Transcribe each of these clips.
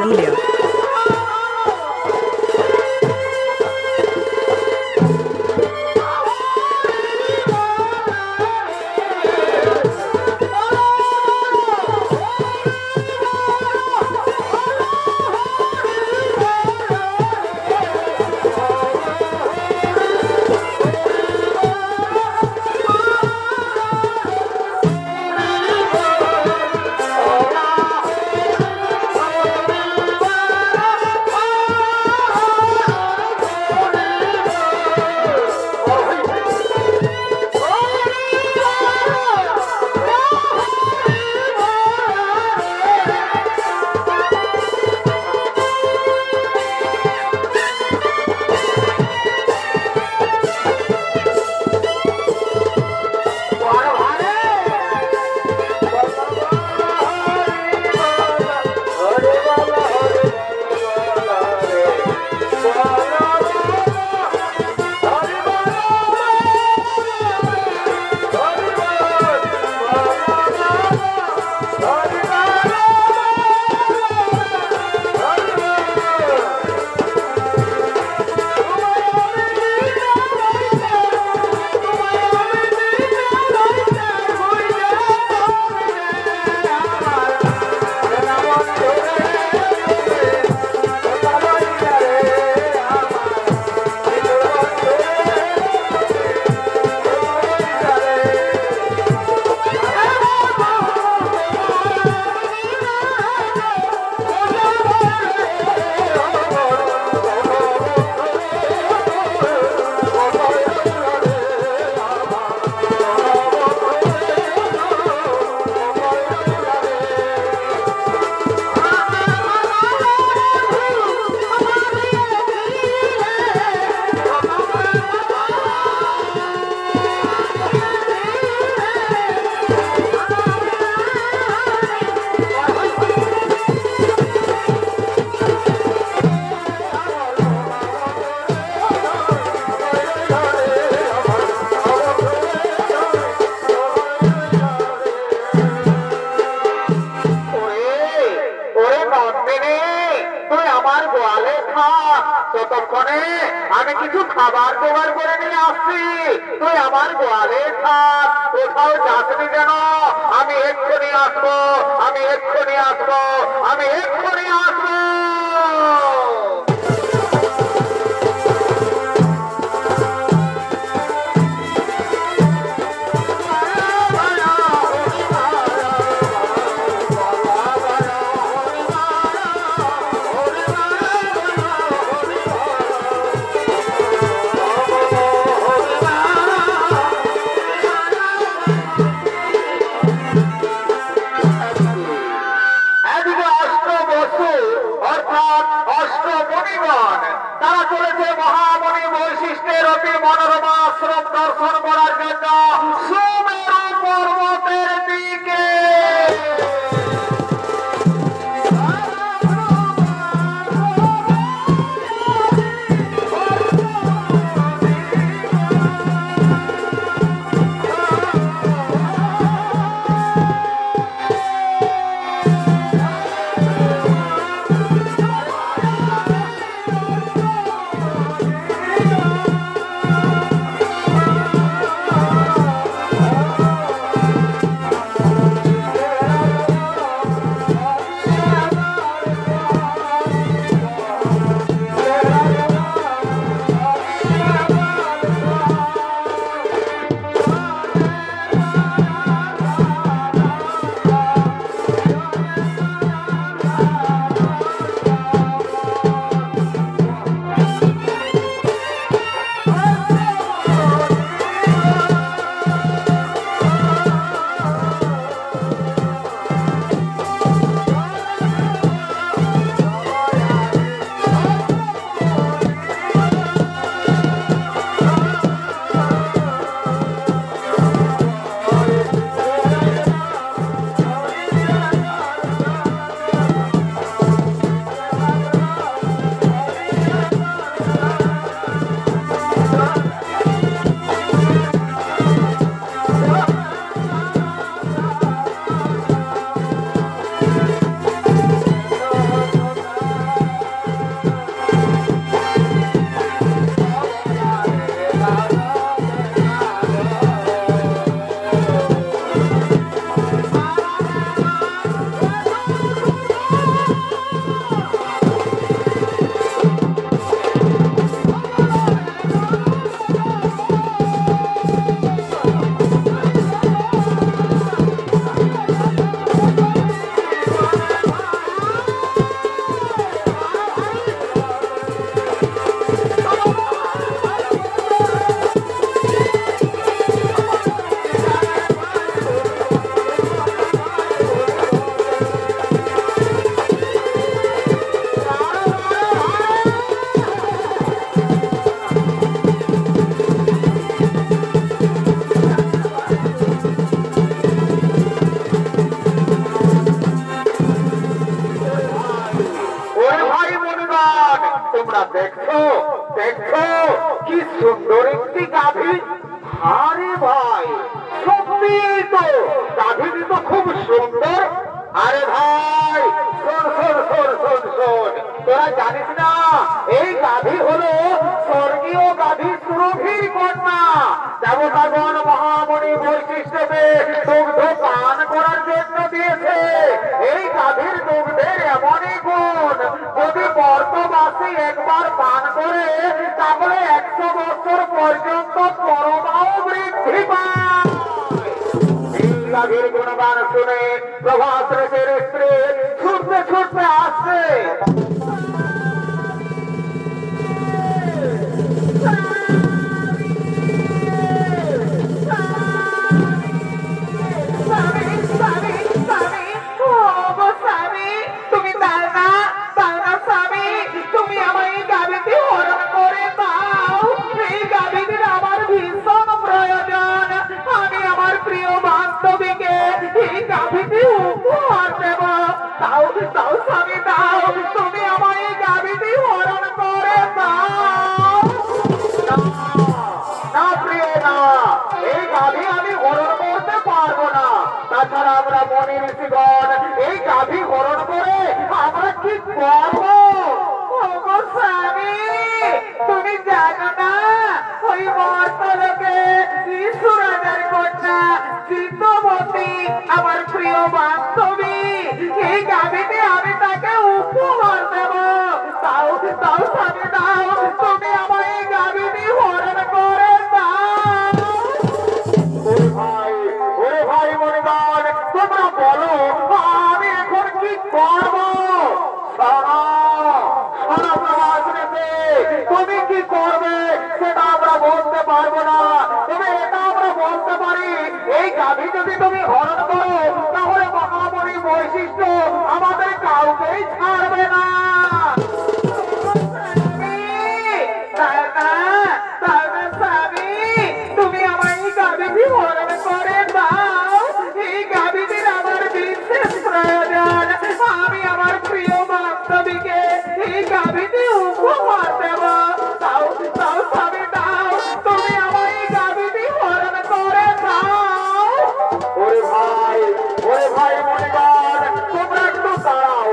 পুরুলিয়া। ততক্ষণে আমি কিছু খাবার জোগাড় করে নিয়ে আসছি, তুই আমার গোয়ালে থাক, কোথাও যাসনি যেন। আমি এক্ষুনি আসবো, আমি এক্ষুনি আসবো, আমি এক্ষুনি আসবো। তারা চলেছে মহামণি বৈশিষ্ট্যের অতি মনোরমা আশ্রম দর্শন করার জন্য সুমেরু পর্বতের দিকে। তোমরা দেখছো দেখছো কি সুন্দর একটি গাভী। আরে ভাই সত্যি তো গাভীটি তো খুব সুন্দর। আরে ভাই শোন শোন শোন শোন শোন, তোরা জানিস না এই গাভী হলো স্বর্গীয় গাভী সুরভির কন্যা। দেবতাগণ মহামণি বৈশিষ্ট্যকে দুগ্ধ পান করার জন্য দিয়েছে। এই গাভীর দুগ্ধের এমনই গুণ, যদি বর্তবাসী একবার পান করে তাহলে 100 বছর পর্যন্ত পরমাও বৃদ্ধি পায়। গাভীর গুণগান শুনে প্রভাত ঋষির স্ত্রী ছুটতে ছুটতে আসছে। তুমি দাও না স্বামী, তুমি আমার এই গাভীটি হরণ করে দাও। এই গাভীটির আমার ভীষণ প্রয়োজন। আমি আমার প্রিয় বান্ধবীকে এই গাভীটি উপহার দেব। দাও দাও স্বামী দাও, তুমি আমার এই গাভীটি হরণ করে দাও। না প্রিয় না, এই গাভী আমি হরণ করতে পারবো না। তাছাড়া আমরা মনি ঋষিগণ এই গাভী হরণ করে আমরা কি করবো? স্বামী তুমি জানো না ওই মর্তলোকে ঈশ্বরাজার কন্যা চিত্তবতী আমার প্রিয় বান্ধবী, এই গাভীতে আমি তাকে উপহার দেব। তাও তাও স্বামী দাও, তুমি আমার এই গাভীটি হরণ করে দাও। ওরে ভাই মনিগণ, তোমরা বলো আমি এখন কি করবো? তুমি কি করবে সেটা আমরা বলতে পারবো না, তবে এটা আমরা বলতে পারি এই গাভী যদি তুমি হরণ করো তাহলে মহামণি বৈশিষ্ট্য আমাদের কাউকেই ছাড়বে না। তুমি আমার এই গাভীটি হরণ করে দাও। এই গাভীটির আমার বিশেষ প্রয়োজন। আমি আমার প্রিয় বান্ধবীকে এই গাভীটি উপহার দেব। দাও দাও স্বামী দাও, তুমি আমার এই গাভীটি হরণ করে দাও। ওরে ভাই মনিগণ, তোমরা একটু দাঁড়াও,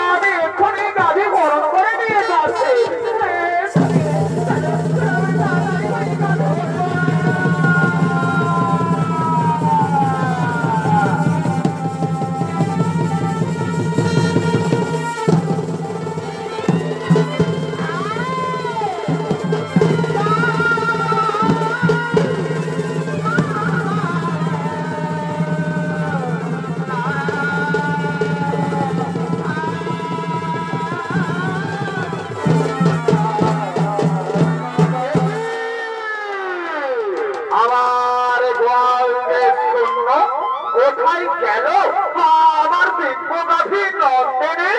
আমি এক্ষুনি গাভী হরণ করে নিয়ে যাচ্ছি। আমার গোয়াল শূন্য কোথায় গেল আমার দিব্য গাভী নন্দিনী?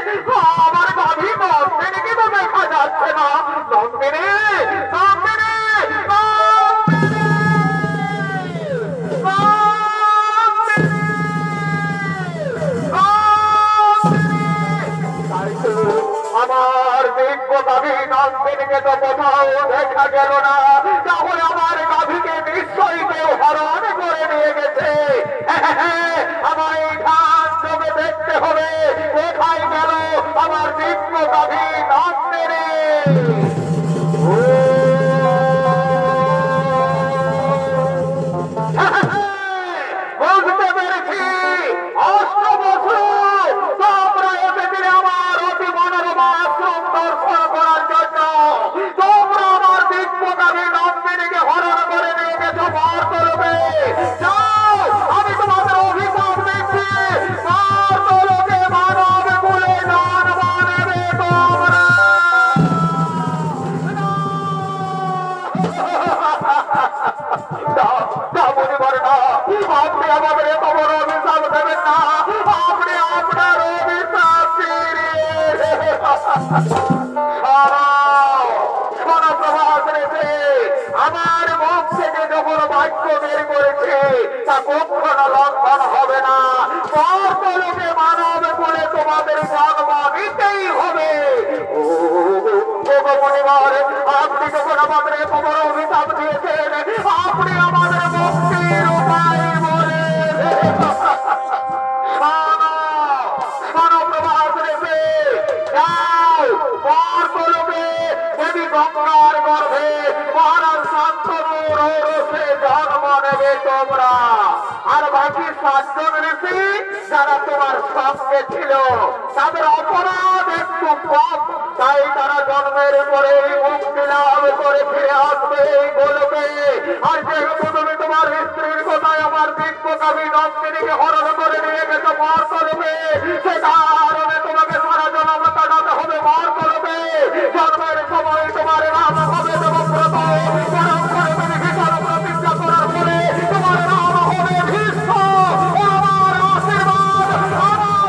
আমার গাভী নন্দিনীকে তো দেখা যাচ্ছে না। নন্দিনী নন্দিনী আমার দিব্য গাভী নন্দিনীকে তো কোথাও দেখা গেল না। তাহলে আমার গাভীকে নিশ্চয়ই কেউ হরণ করে নিয়ে গেছে। আমার এই ধান জমে দেখতে হবে কোথায় গেল আমার দিব্য গাভী নন্দিনী। বুঝতে পেরেছি, 8 বছর তোমরা এসেছিলে আমার অতি মনোরমা আশ্রম দর্শন করার জন্য। তোমরা আমার দিব্য গাভী নন্দিনীকে হরণ করে নিয়ে গেছো মর্তলোকে। যাও, আমি তোমাদের অভিশাপ দিচ্ছি, মর্তলোকে মানব কুলে জন্ম নেবে তোমরা। আপনি আমাদের এত বড় অভিশাপ দেবেন না, আপনি আপনার অভিশাপ আমার মুখ থেকে যখন বাক্য বের করেছে তা কখনো লঙ্ঘন হবে না। মর্তলোকে মানব বলে তোমাদের জন্ম নিতেই হবে। গঙ্গার গর্ভে মহারাজ শান্তনুর ঔরসে জন্ম নেবে তোমরা। আর বাকি 7 জন ঋষি যারা তোমার সঙ্গে ছিল তাদের অপরাধ একটু কম, তাই তারা জন্মের পরেই মুক্তি লাভ করে ফিরে আসবে এই গোলকে। আর যেহেতু তুমি তোমার স্ত্রীর কথায় আমার দিব্য কবি নন্দিনীকে হরণ করে নিয়ে গেছো মর্তলোকে, সে কারণে তোমাকে সারা জন্ম কাটাতে হবে মর্তলোকে। জন্মের সময় তোমার নাম হবে দেবব্রত, বরং করে তুমি ভীষণ প্রতিজ্ঞা করার পরে তোমার নাম হবে ভীষ্ম। আমার আশীর্বাদ, আমার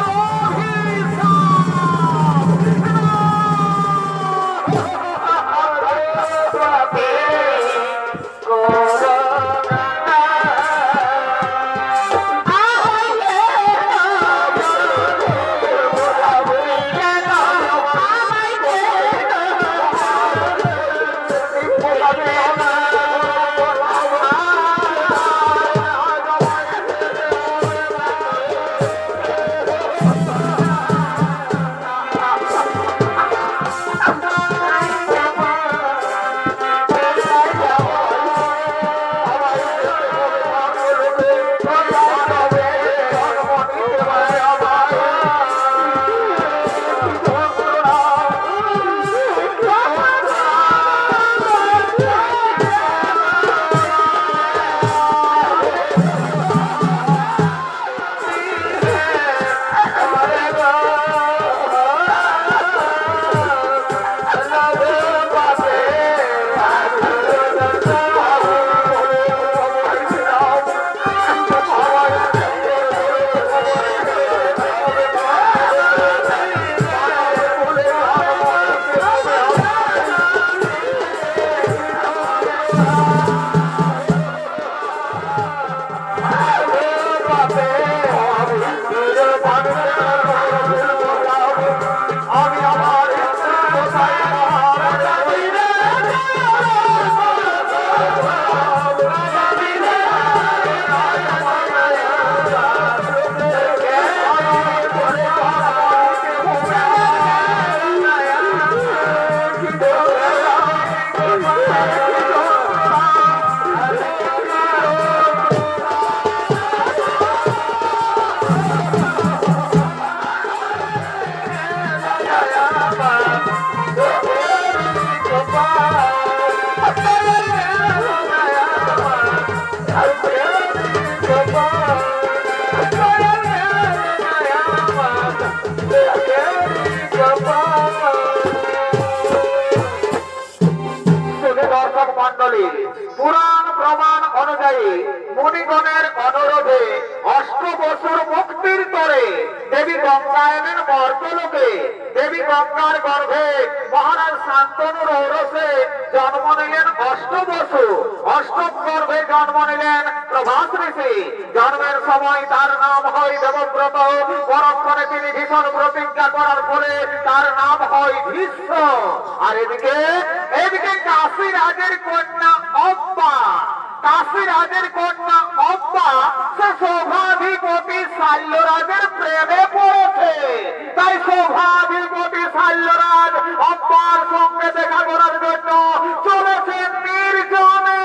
পুরাণ প্রমাণ অনুযায়ী মুনিগণের অনুরোধে 8 বছর মুক্তির তরে দেবী গঙ্গা এলেন মর্তলোকে। দেবী গঙ্গার গর্ভে মহারাজ শান্তনুর ঔরসে জন্ম নিলেন 8 বছর। 8ম গর্ভে জন্ম নিলেন প্রভাস ঋষি। জন্মের সময় তার নাম হয় দেবব্রত, পরক্ষণে তিনি ভীষণ প্রতিজ্ঞা করার ফলে তার নাম হয় ভীষ্ম। আর এদিকে কাশী রাজের কন্যা অব্বা, কাশী রাজের কন্যা অব্বা সে শোভাধিপতি শাল্যরাজের প্রেমে পড়েছে। তাই শোভাধিপতি শাল্যরাজ অব্বার সঙ্গে দেখা করার জন্য চলেছেন নির্জনে।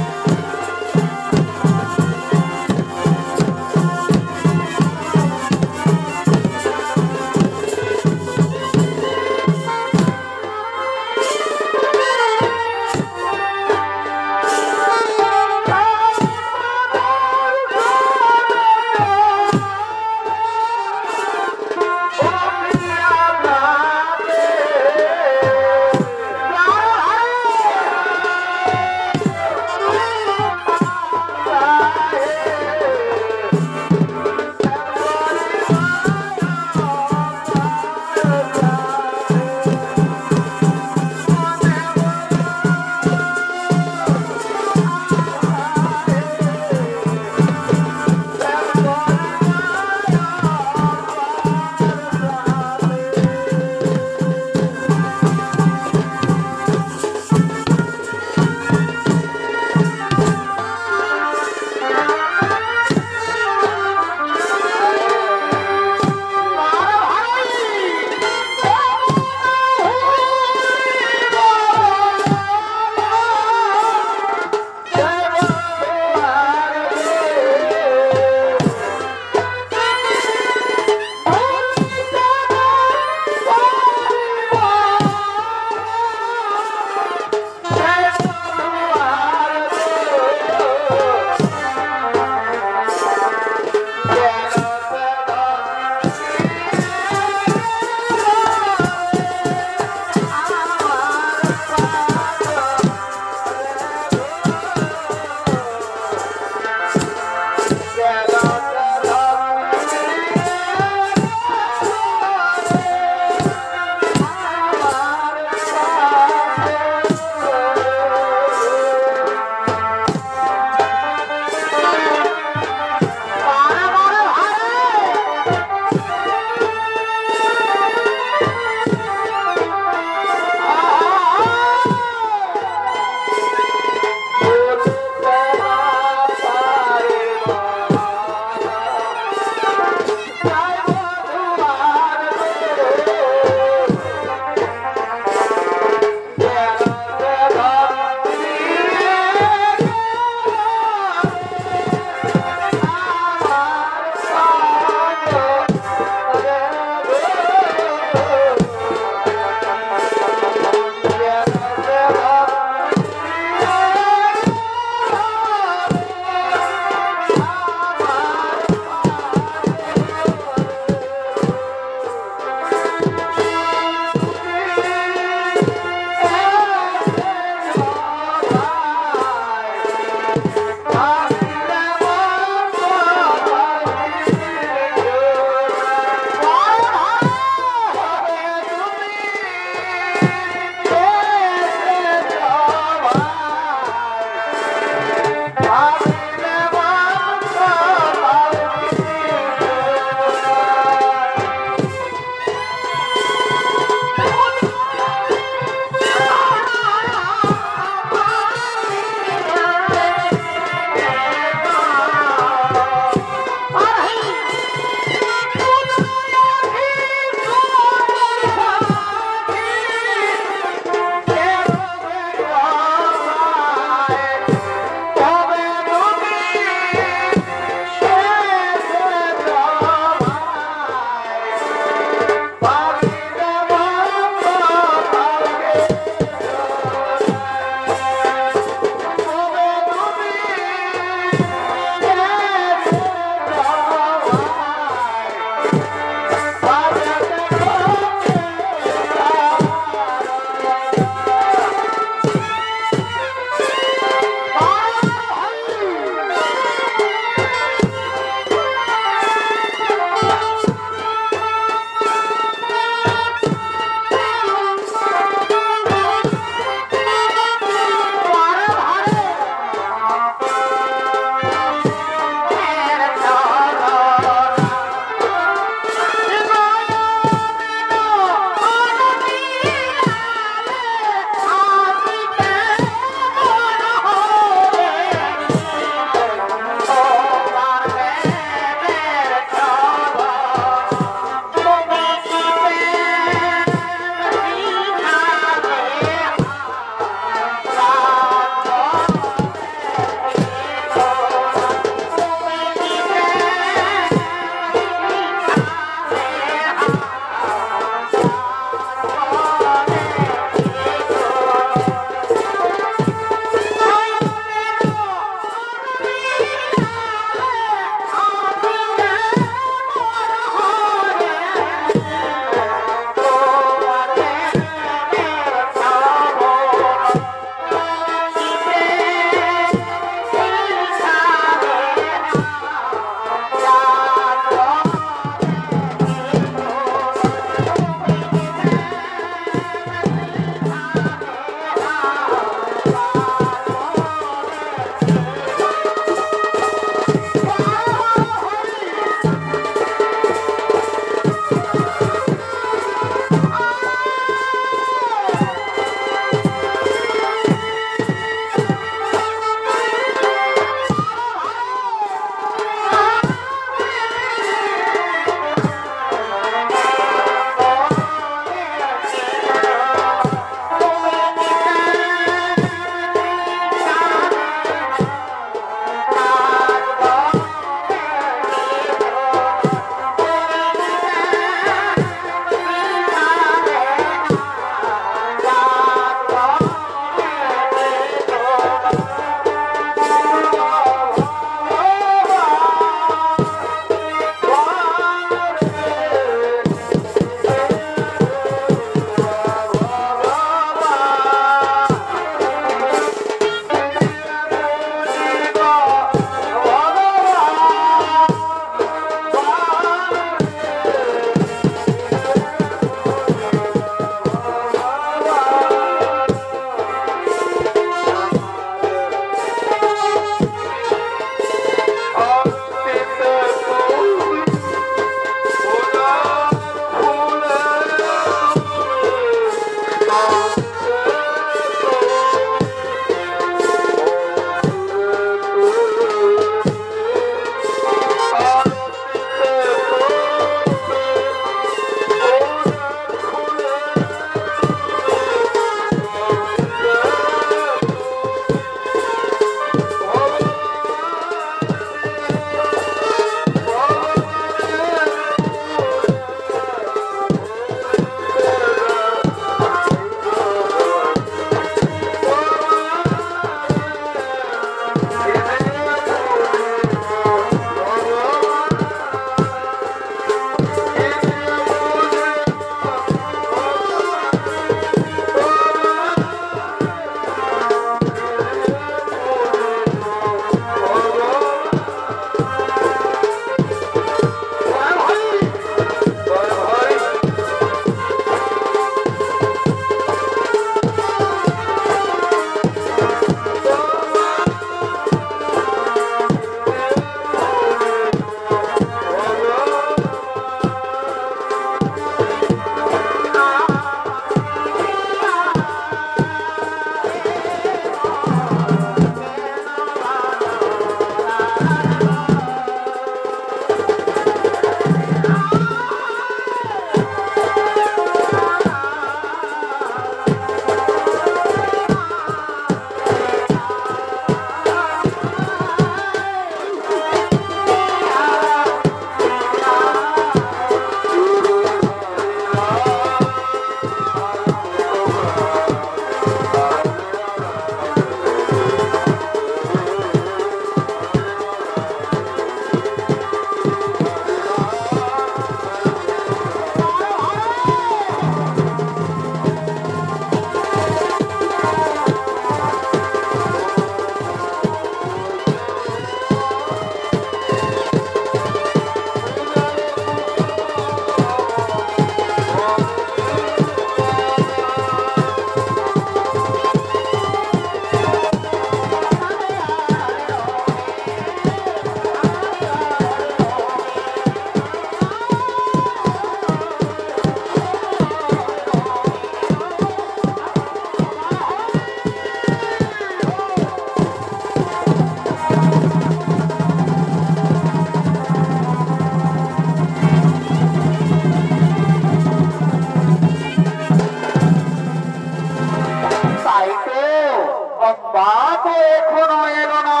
এখনো এলো না,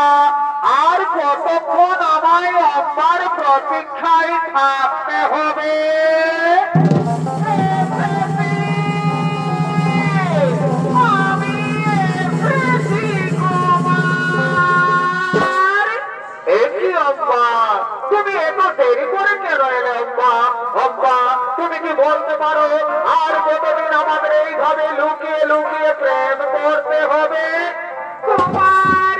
আর কতক্ষণ আমায় অম্বার প্রতীক্ষায় থাকতে হবে? তুমি এত দেরি করে কেন এলে অম্বা? অম্বা, তুমি কি বলতে পারো আর কতদিন আমাদের এইভাবে লুকিয়ে লুকিয়ে প্রেম করতে হবে? তোমার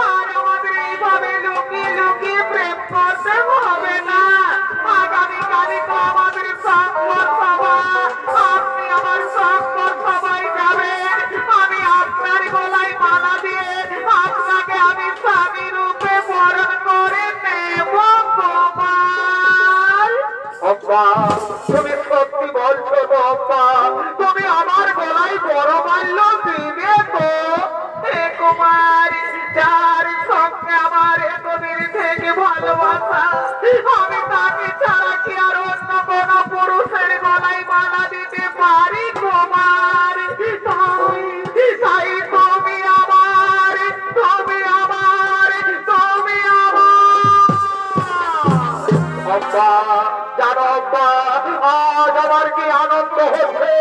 আর আমাদের এইভাবে লুকিয়ে লুকিয়ে প্রেম করতে হবে না। আগামীকালই তো আমাদের সংকর সভা, আপনি আমার সংকর সবাই যাবেন। আমি আপনার গলায় মালা দিয়ে আপনাকে আমি স্বামী রূপে বরণ করে নেব। তোমার অব্বা, তুমি সত্যি বলছো তো অব্বা? তুমি আমার গলায় বড় মাল্য দিবে তো? হে কুমারী, যার সঙ্গে আমার এতদিন থেকে ভালোবাসা, আমি তাকে ছাড়া কি আর অন্য কোন পুরুষের গলায় মালা দিতে পারি কুমার? তাই তুমি আমার, তুমি আমার, তুমি আমার। অব্বা, জানো অব্বা, আজ আমার কি আনন্দ হচ্ছে,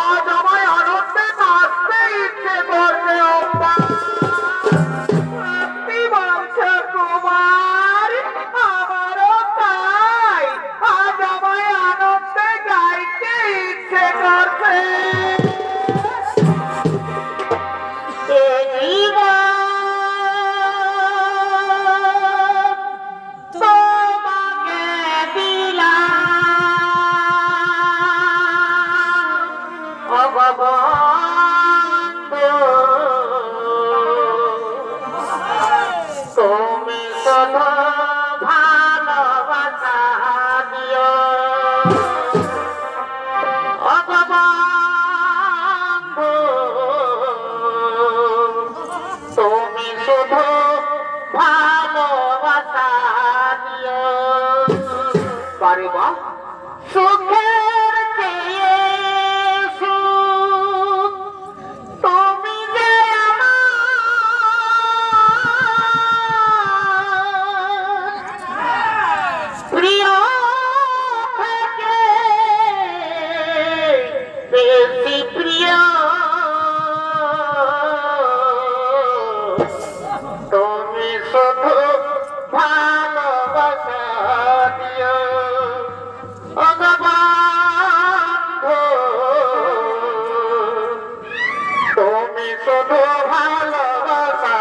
আজ আমায় আনন্দে নাচতে ইচ্ছে করছে অব্বা। সত্যি বলছো কুমার? আমারও তাই, আজ আমায় আনন্দে গাইতে ইচ্ছে করছে। তুমি শুধু ভালোবাসা দিও, অগবন্ধু তুমি শুধু ভালোবাসা দিও। পারিব সুখের চেয়ে সুখ তুমি যে প্রিয় থেকে বেশি প্রিয়, তুমি শুধু ভালোবাসা দিও, অগবন্ধু তুমি শুধু ভালোবাসা।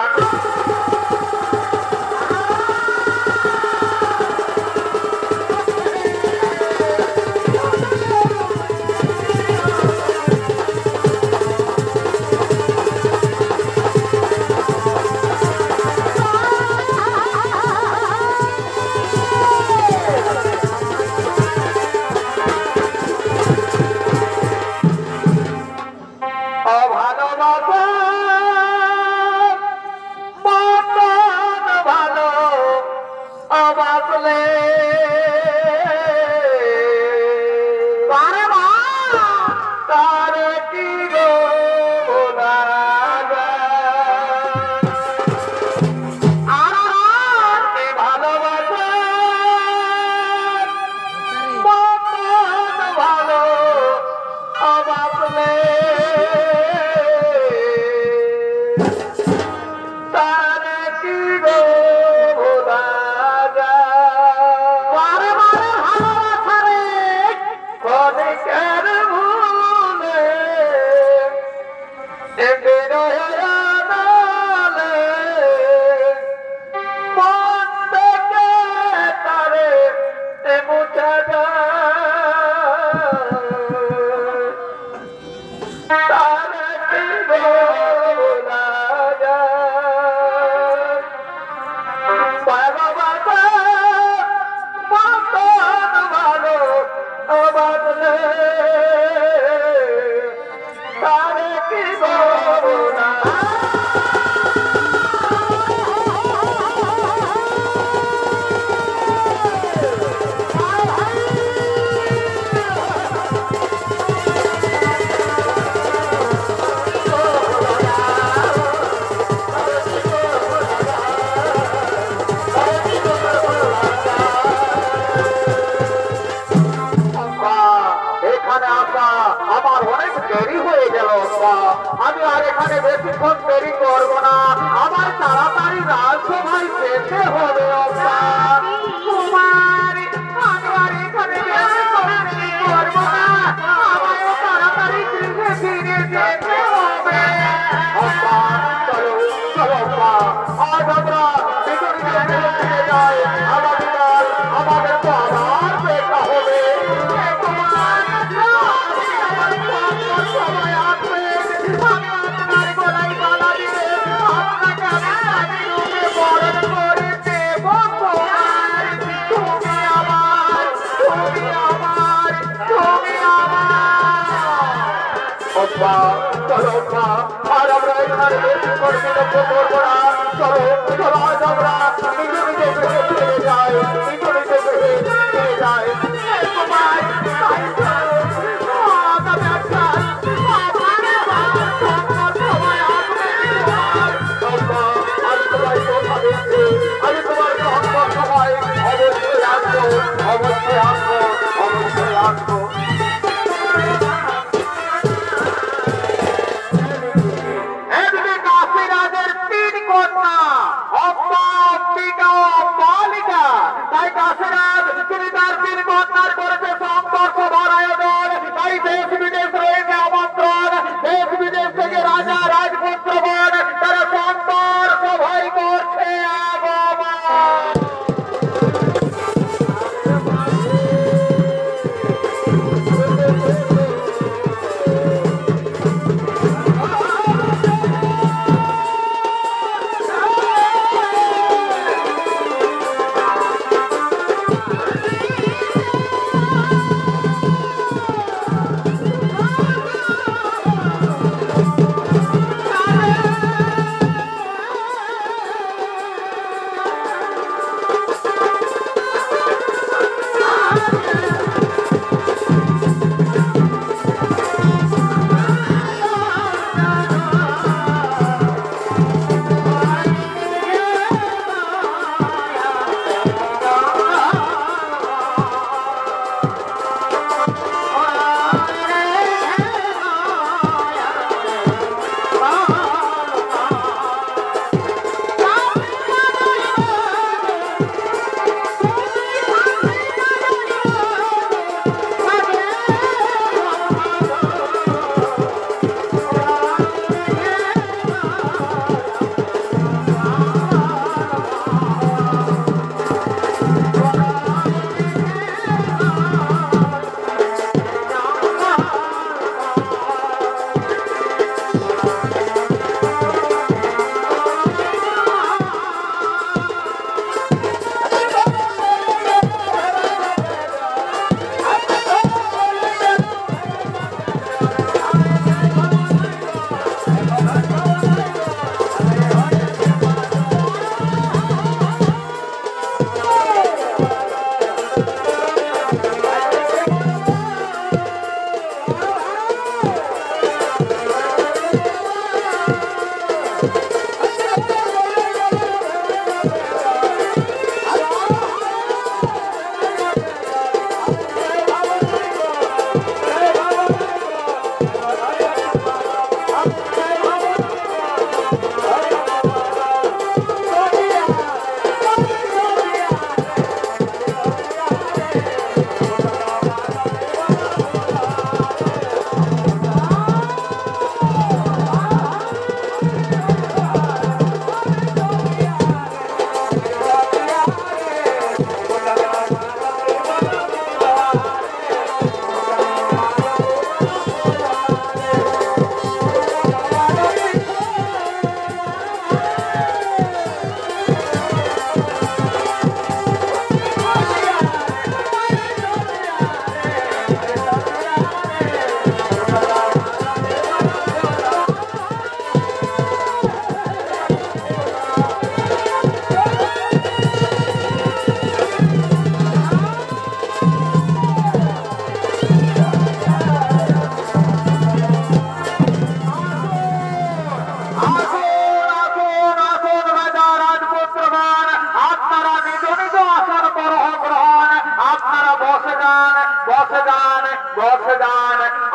ভালোবাসা বেশিক্ষণ দেরি করবো না, আমার তাড়াতাড়ি রাজসভায় যেতে হবে। আমি আর এখানে করবো না, আমারও তাড়াতাড়ি গৃহে ফিরে যেতে হবে। চলো চলো আজ আমরা ফিরে যাই, আগামীকাল আমাদের তো আবার দেখা হবে। সবাই আসবেন, আমি আপনার গলায় গলা দিয়ে আপনাকে আমি রূপে বরণ করে দেব। তুমি আমার, তুমি আমার, তুমি আমার। চলো আর আমরা এখানে বেশি করে বিলম্ব করবো না। চলো চলো আজ আমরা নিজে নিজে গৃহে ফিরে যাই, নিজে নিজে গৃহে ফিরে যাই। আমি তোমার গ্রহণ সবাই অবশ্যই আসবো, অবশ্যই আসবো, অবশ্যই আসবো। তাই কাশীরাজ তিনি তার 3 কন্যার করেছে সংবর্ষ আয়োজন। তাই দেশ বিদেশ রয়েছে আমন্ত্রণ, দেশ বিদেশ থেকে রাজা রাজপুত্রগণ তারা সংবর্ষ সভাই করছে আগমন।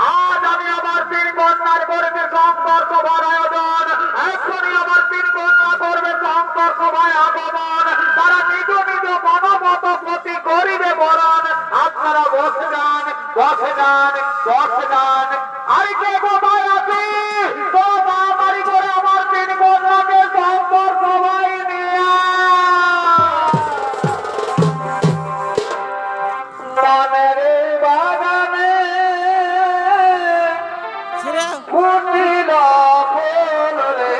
আজ আমি আমার 3 কন্যার গর্বে সংবর্ষ আয়োজন আমার সভায় আগমন, তারা নিজ নিজ মনোমত প্রতি করিবে বরণ। আপনারা বসে যান, বসে যান, বসে যান। আর কে কোথায় আছি তো তাড়াতাড়ি করে আমার 3 কন্যাকে সম্পর সবাই নিয়ে মনের বাগানে ফুটিল ফুল রে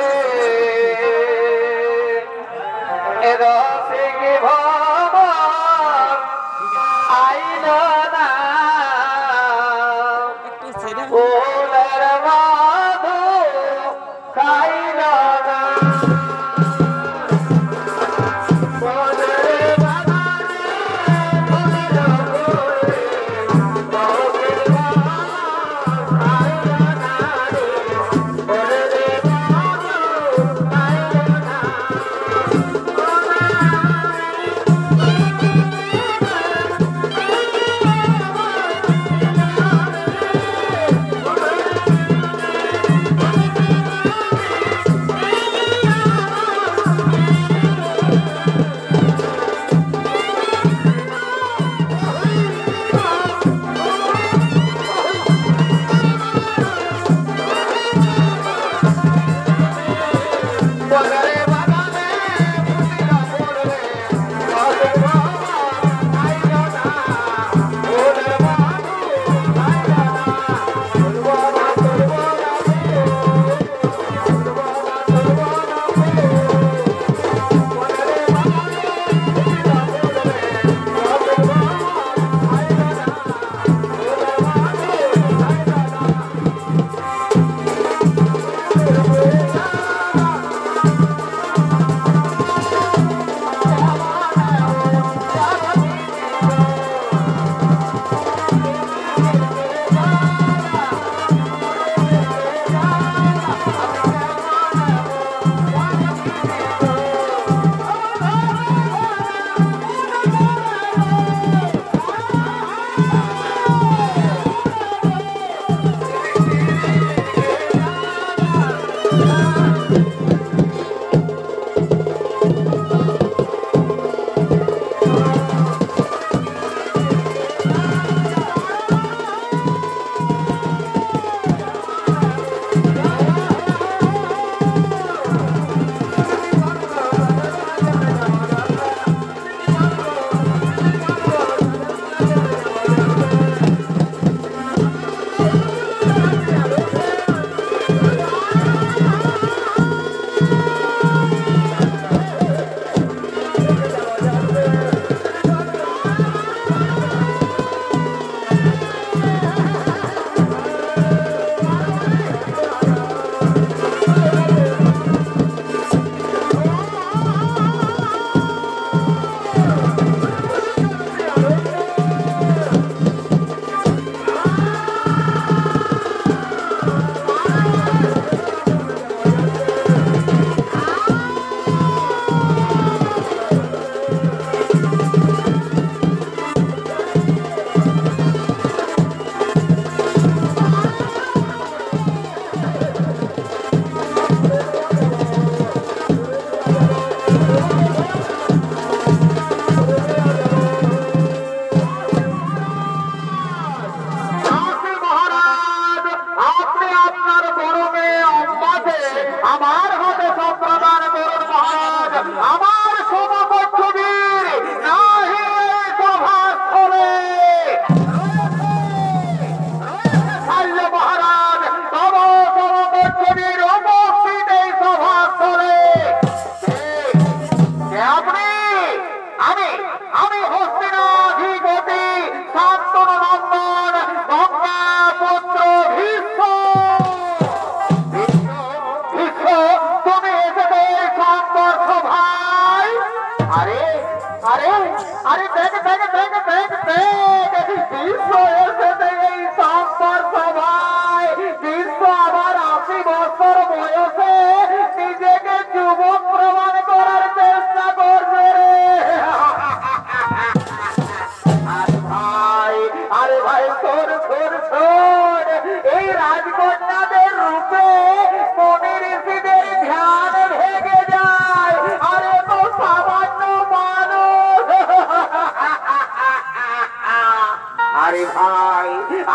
রসিক ভবন আইল না ফুলের মধু খাইল না।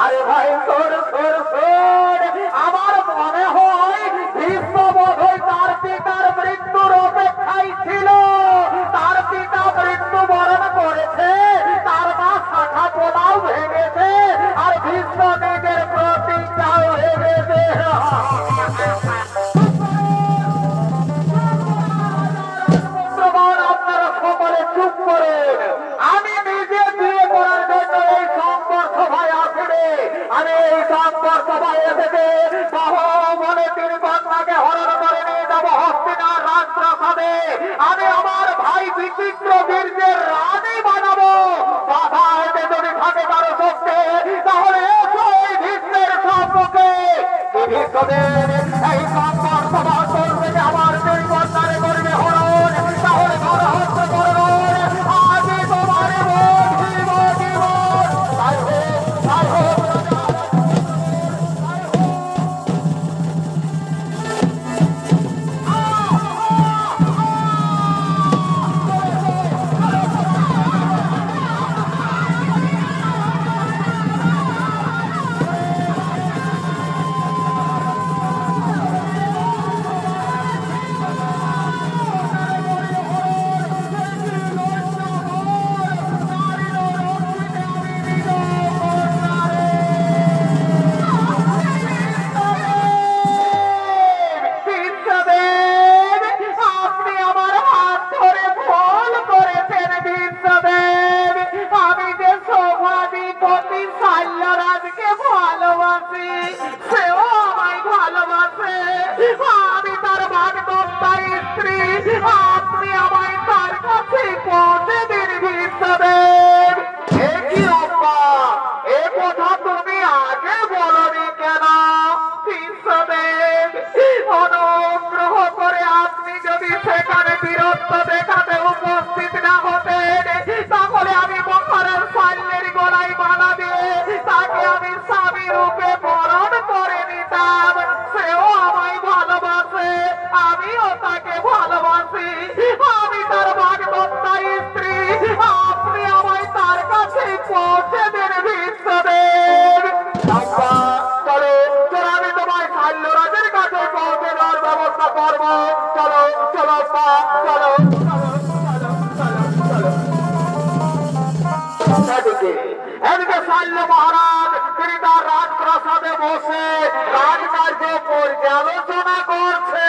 আরে ভাই তোর আমার মনে হয় ভীষ্ম বোধহয় তার পিতার মৃত্যুর অপেক্ষায় ছিল। তার পিতা মৃত্যুবরণ করেছে, তার মা শাখা পোলাও ভেঙেছে, আর ভীষ্ম নিজের প্রতিজ্ঞাও ভেঙেছে। আপনারা সকলে চুপ করেন। আমি নিজে বিয়ে করার জন্য এই সংঘর্ষ সভায় আসবে। আমি এই সংঘর্ষ সভায় এসেছে বহু বলে তিনি কন্যাকে হরণ করে নিয়ে যাবো হস্তিনার রাজপ্রাসাদে। আমি আমার ভাই বিচিত্র বীর্যের রানী বানাবো। বাধা এতে যদি থাকে কারো শক্তি, তাহলে এই ভীষ্মের সম্মুখে এই সংঘর্ষ সভা চলবে যে আমার দুই কন্যারে করবে হরণ, তাহলে গণহত্যা করবো। আগে তোমার তাই হোক। এদিকে শাল্য মহারাজ তিনি তার রাজপ্রাসাদে বসে রাজকার্য পর্যালোচনা করছে।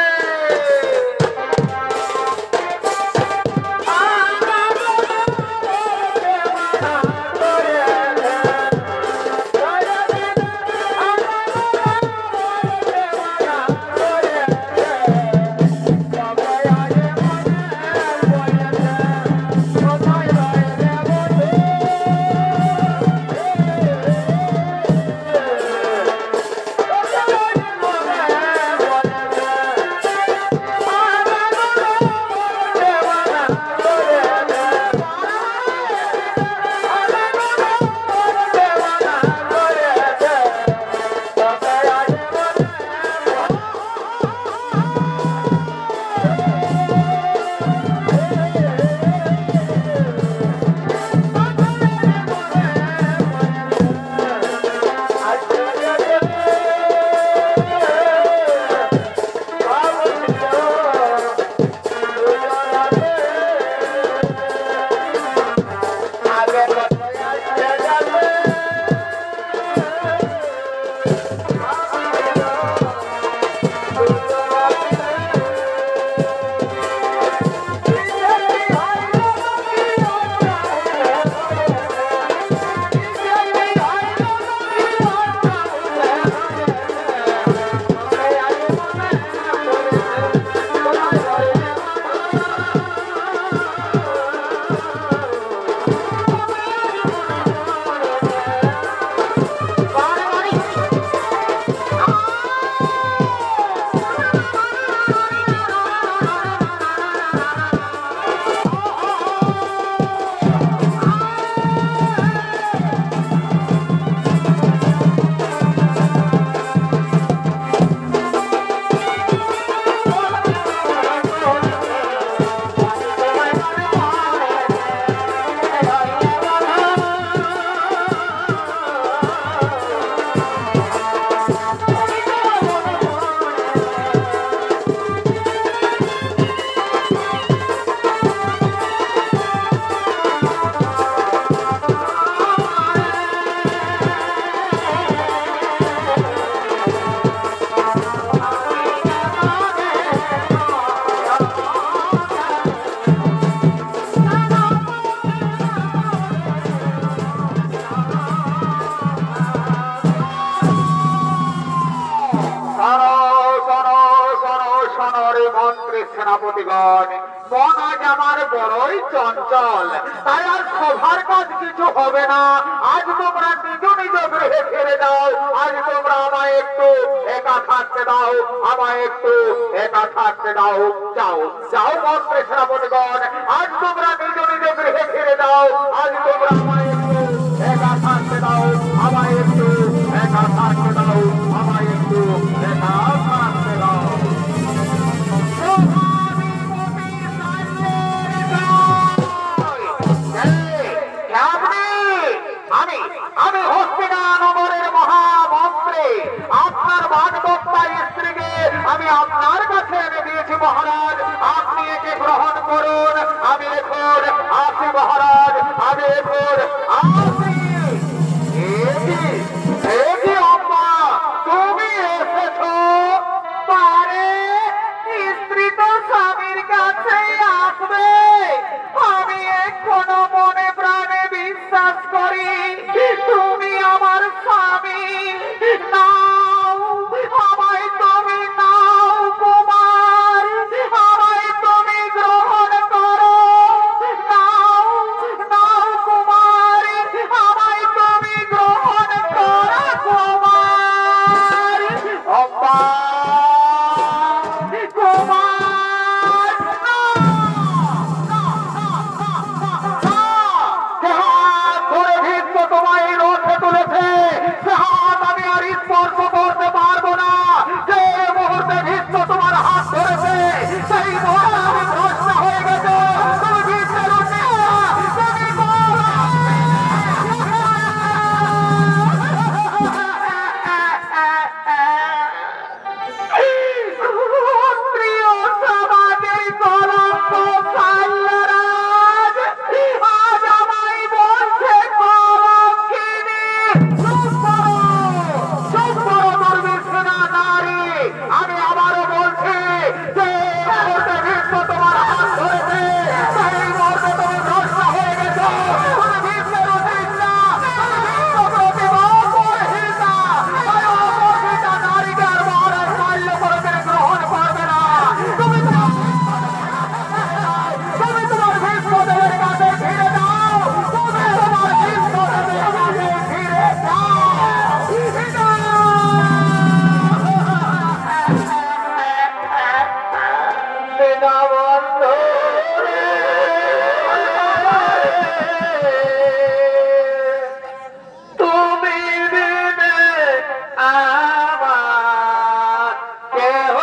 আজ আমার বড়ই চঞ্চল, তাই আর সভার কাজ কিছু হবে না। আজ তোমরা নিজ নিজ গৃহে ফিরে যাও। আজ তোমরা আমায় একটু একা থাকতে দাও, আমায় একটু একা থাকতে দাও। যাও যাও মন্ত্রী শ্রাবণগণ, আজ তোমরা নিজ নিজ গৃহে ফিরে যাও। আজ তোমরা আমায় একটু একা থাকতে দাও, আমায় একটু একা থাকতে দাও, আমায় একটু একা থাকতে দাও। আমি আমি হস্তিনানগরের মহামন্ত্রী, আপনার বাগদত্তা স্ত্রীকে আমি আপনার কাছে এনে দিয়েছি মহারাজ। আপনি একে গ্রহণ করুন। আমি এখন আসি মহারাজ, আমি এখন আসি। অম্মা, তুমি এসেছো? পারে স্ত্রী তো স্বামীর কাছে আসবে, আমি এখনো মনে প্রাণে বিশ্বাস করি তুমি আমার স্বামী। নাও আমায়, তুমি নাও কুমার, আমায় তুমি গ্রহণ করো। নাও নাও কুমার, আমায় তুমি গ্রহণ করো কুমার। অম্মা কুমার, তোমায় রথে তুলেছে, সে হাত আমি আর স্পর্শ করতে পারবো না। যে মুহূর্তে ভীষ্ম তোমার হাত ধরেছে, সেই মুহূর্তে আমি ভ্রষ্ট হয়ে গেছে। তুমি ভীষ্মের প্রিয় সমাজের কলঙ্ক সাল্লারাজ আজ আমায় বলছে কলঙ্কিনী। দুর্বিষণা নারী, আমি আবারও বলছি যে মুহূর্তে ভীষ্ম তোমার হাত ধরেছে, সেই মুহূর্তে তুমি ভ্রষ্ট হয়ে গেছো। তুমি ভীষ্মের উচিত না, তুমি ভীষ্ম প্রতিবাদ করছিস না। তাই অপরিচিতা নারীকে আর মহারাজ মাল্য করতে গ্রহণ করবে না। তুমি তোমার ভীষ্মদেবের কাছে ফিরে যাও, তুমি তোমার ভীষ্মদেবের কাছে ফিরে যাও। তুমি বিনে আমার কেহ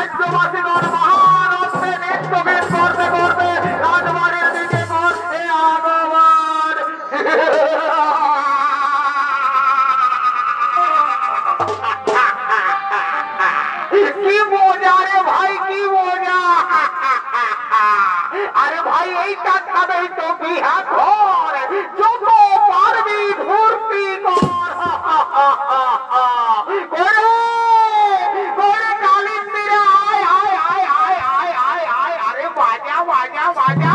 রাজ্যবাসীগণ মহান হচ্ছে নৃত্যগীত করতে করতে রাজবাড়ির দিকে করছে আগমন। কি মজা রে ভাই, কি মজা। আরে ভাই এইটা খাবেই তো বিহা ঘর, যত পারবি ফুর্তি কর। করে কালিন্দিরে আয় আয় আয় আয় আয় আয় আয়। আরে বাজা বাজা বাজা।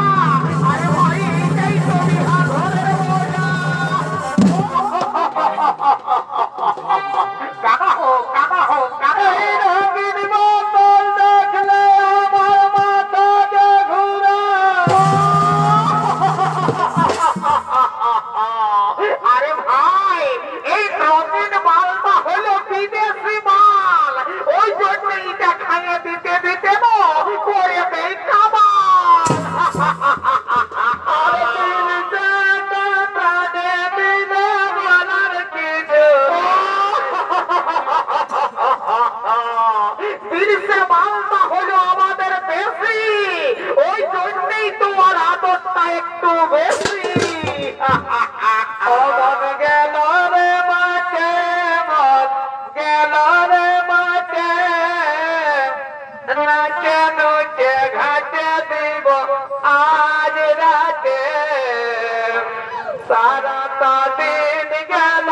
আরে ভাই এইটাই তো বিহা ঘরের মজা। কাকা হোক কাকা হোক কাকা এই রঙিন বোতল দেখলে আমার মাথা যে ঘুরে। আরে ভাই এই রঙিন মালটা হলো বিদেশি মাল, ওই জন্য এটা খাইয়ে দিতে দিতে না করে দেয় কামাল। মালটা হলো আমাদের বেশি, ওই জন্যই তোমার আদরটা একটু বেশি। মন গেল রে মাঠে, মন গেল রে মাঠে, নাচে নুচে ঘাটে দিব আজ রাতে, সারাটা দিন গেল।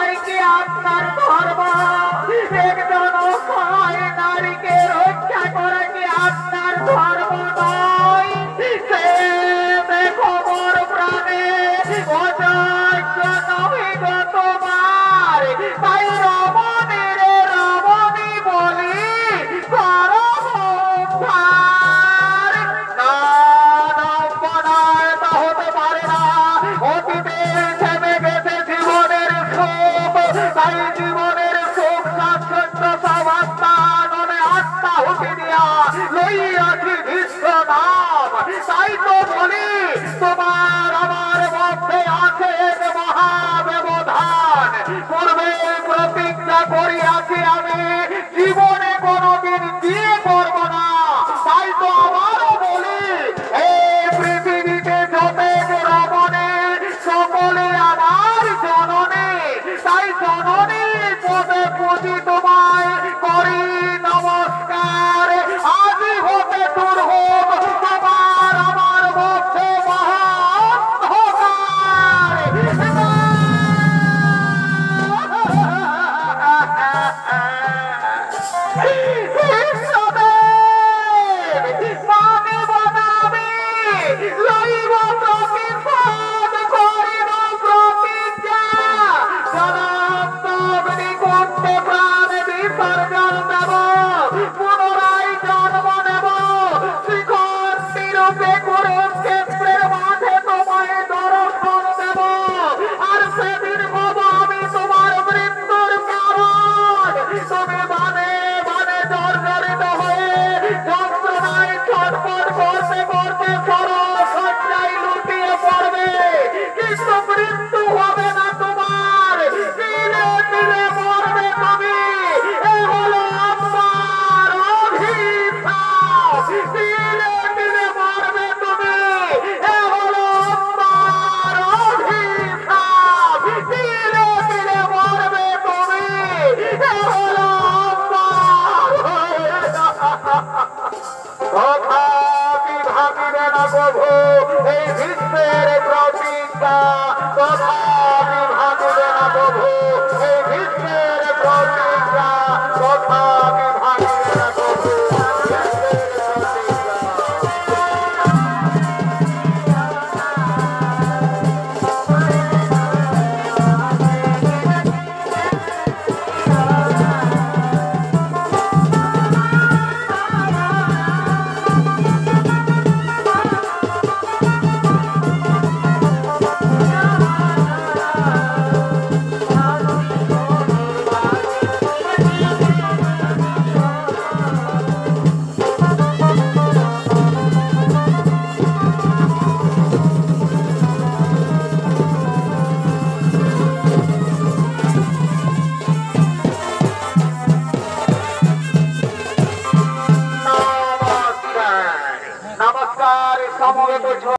তোমার কি আপনার ধর্ম? একজন অসহায় নারীকে রক্ষা করা কি আপনার ধর্ম নয়? সে দেখো মোর প্রাণে অযোগ্য নহে গো তোমার, তাই রমণীর রমণী বলি করো উদ্ধার। না নয়, তা হতে পারে না। অতীতের থেমে গেছে জীবনের সুখ, তাই জীবনের সুখ স্বাচ্ছন্দ্য সব আত্মাননে আত্মাহুতি দিয়া লইয়াছি বিশ্ব নাম। তাই তো বলি তোমার আমার মধ্যে আছে এক মহাব্যবধান। পূর্বে প্রতিজ্ঞা করিয়াছি আমি জীবনে কোনোদিন বিয়ে করব না। তাই তো আমারও বলি এই পৃথিবীতে যতেক রমণী সকলে আমার জননী। তাই জননী পদে পুজি তোমায় করি নমস্কার। আজি হতে দূর হোক তোমার আমার মধ্যে মহান্ধকার। মানিব না আমি, লইব প্রতিশোধ, করিব প্রতিজ্ঞা। জনম তব নিকুঞ্জে